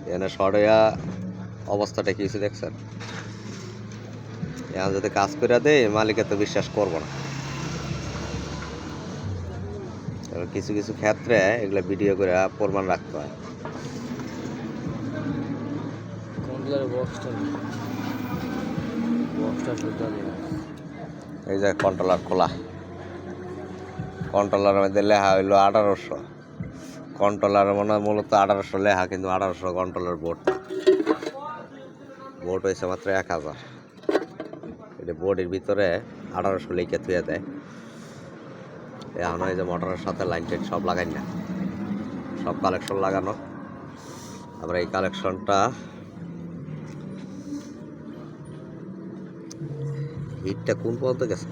এখানে সরিয়া অবস্থাটা কি হয়েছে দেখছেন? এখন যদি কাজ করে দেয় মালিকে তো বিশ্বাস করবো না। কিছু কিছু ক্ষেত্রে এগুলো ভিডিও করে প্রমাণ রাখতে হয়। এই যে কন্ট্রোলার খোলা, কন্ট্রোলারের মধ্যে লেখা হইলো 1800। কন্ট্রোলার মনে হয় মূলত 1800 লেখা, কিন্তু 1800 কন্ট্রোলার বোর্ড হয়েছে মাত্র 1000। এটা বোর্ডের ভিতরে 1800 লিখে থুয়ে দেয়। এখন এই যে মোটরের সাথে লাইন টাইন সব লাগাই না, সব কালেকশন লাগানো। আবার এই কালেকশনটা হিটটা কোন পর্যন্ত গেছে?